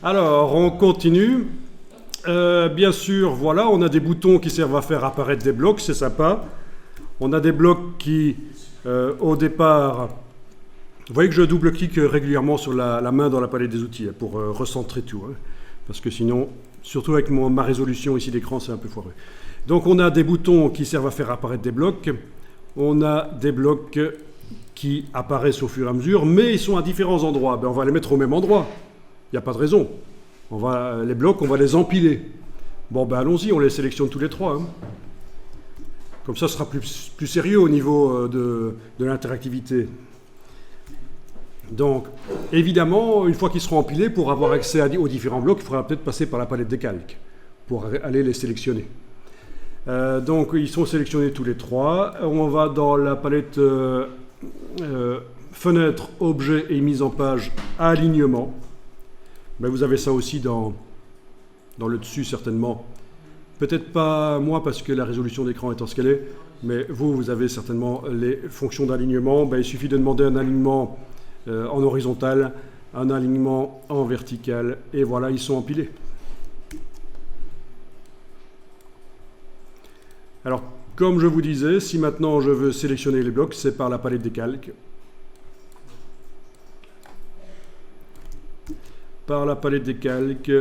Alors, on continue. Bien sûr, voilà, on a des boutons qui servent à faire apparaître des blocs, c'est sympa. On a des blocs qui, au départ... Vous voyez que je double-clique régulièrement sur la main dans la palette des outils pour recentrer tout. Hein, parce que sinon, surtout avec ma résolution ici d'écran, c'est un peu foireux. Donc on a des boutons qui servent à faire apparaître des blocs. On a des blocs qui apparaissent au fur et à mesure, mais ils sont à différents endroits. Ben, on va les mettre au même endroit. Il n'y a pas de raison. Les blocs, on va les empiler. Bon, ben allons-y, on les sélectionne tous les trois. Hein. Comme ça, ce sera plus sérieux au niveau de l'interactivité. Donc, évidemment, une fois qu'ils seront empilés, pour avoir accès aux différents blocs, il faudra peut-être passer par la palette des calques pour aller les sélectionner. Donc, ils sont sélectionnés tous les trois. On va dans la palette fenêtre, objet et mise en page, alignement. Ben, vous avez ça aussi dans le dessus, certainement. Peut-être pas moi, parce que la résolution d'écran étant ce qu'elle est, mais vous avez certainement les fonctions d'alignement. Ben, il suffit de demander un alignement en horizontal, un alignement en vertical, et voilà, ils sont empilés. Alors, comme je vous disais, si maintenant je veux sélectionner les blocs, c'est par la palette des calques. Par la palette des calques.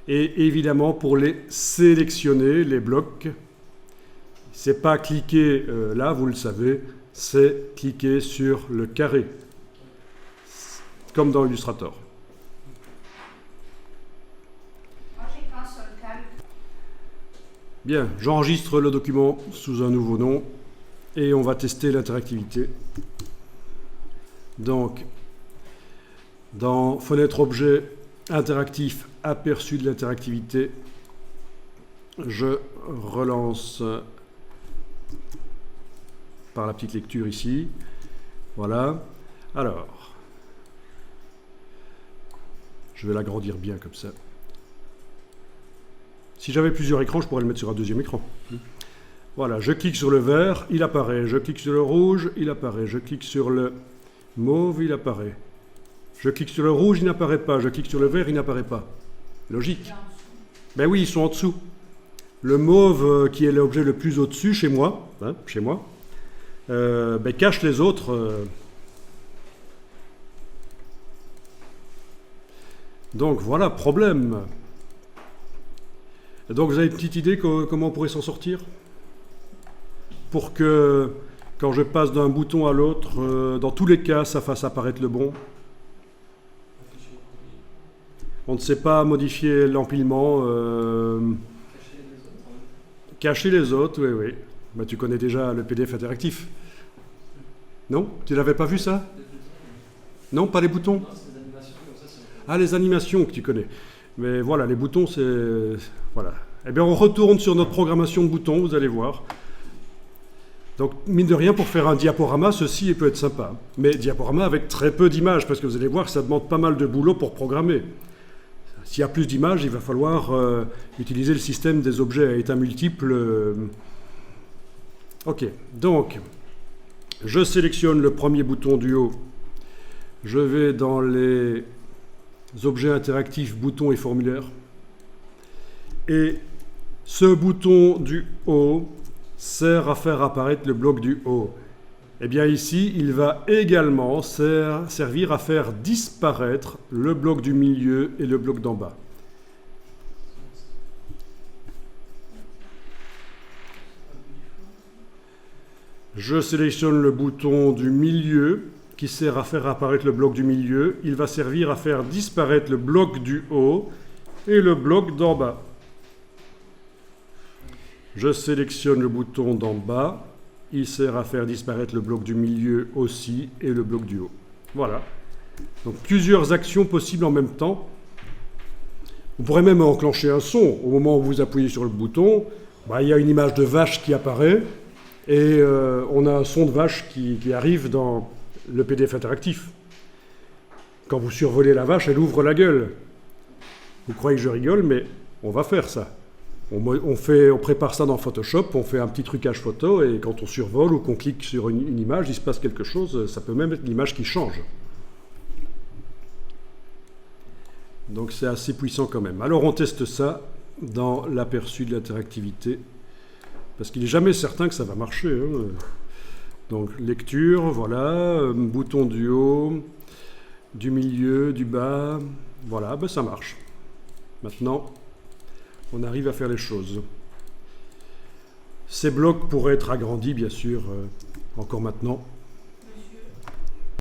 Et évidemment, pour les sélectionner, les blocs, c'est pas cliquer là, vous le savez, c'est cliquer sur le carré, comme dans Illustrator. Moi, j'ai qu'un seul calque. Bien, j'enregistre le document sous un nouveau nom et on va tester l'interactivité. Donc, dans Fenêtre objet interactif, aperçu de l'interactivité, je relance par la petite lecture ici. Voilà. Alors, je vais l'agrandir bien comme ça. Si j'avais plusieurs écrans, je pourrais le mettre sur un deuxième écran. Voilà, je clique sur le vert, il apparaît. Je clique sur le rouge, il apparaît. Je clique sur le mauve, il apparaît. Je clique sur le rouge, il n'apparaît pas. Je clique sur le vert, il n'apparaît pas. Logique. Ben oui, ils sont en dessous. Le mauve, qui est l'objet le plus au-dessus, chez moi, ben, cache les autres. Donc voilà, problème. Et donc vous avez une petite idée comment on pourrait s'en sortir? Pour que, quand je passe d'un bouton à l'autre, dans tous les cas, ça fasse apparaître le bon. On ne sait pas modifier l'empilement. Cacher les autres, oui, oui. Bah, tu connais déjà le PDF interactif. Non? Tu n'avais pas vu ça? Non, pas les boutons? Ah, les animations que tu connais. Mais voilà, les boutons, c'est... Voilà. Eh bien, on retourne sur notre programmation de boutons, vous allez voir. Donc, mine de rien, pour faire un diaporama, ceci peut être sympa. Mais diaporama avec très peu d'images, parce que vous allez voir que ça demande pas mal de boulot pour programmer. S'il y a plus d'images, il va falloir utiliser le système des objets à état multiple. Ok, donc, je sélectionne le premier bouton du haut. Je vais dans les objets interactifs, boutons et formulaires. Et ce bouton du haut sert à faire apparaître le bloc du haut. Eh bien ici, il va également servir à faire disparaître le bloc du milieu et le bloc d'en bas. Je sélectionne le bouton du milieu qui sert à faire apparaître le bloc du milieu. Il va servir à faire disparaître le bloc du haut et le bloc d'en bas. Je sélectionne le bouton d'en bas. Il sert à faire disparaître le bloc du milieu aussi et le bloc du haut. Voilà. Donc plusieurs actions possibles en même temps. Vous pourrez même enclencher un son. Au moment où vous appuyez sur le bouton, il y a une image de vache qui apparaît et on a un son de vache qui arrive dans le PDF interactif. Quand vous survolez la vache, elle ouvre la gueule. Vous croyez que je rigole, mais on va faire ça. On prépare ça dans Photoshop, on fait un petit trucage photo, et quand on survole ou qu'on clique sur une image, il se passe quelque chose, ça peut même être l'image qui change. Donc c'est assez puissant quand même. Alors on teste ça dans l'aperçu de l'interactivité, parce qu'il n'est jamais certain que ça va marcher, hein. Donc lecture, voilà, bouton du haut, du milieu, du bas, voilà, ben ça marche. Maintenant, on arrive à faire les choses. Ces blocs pourraient être agrandis, bien sûr, encore maintenant.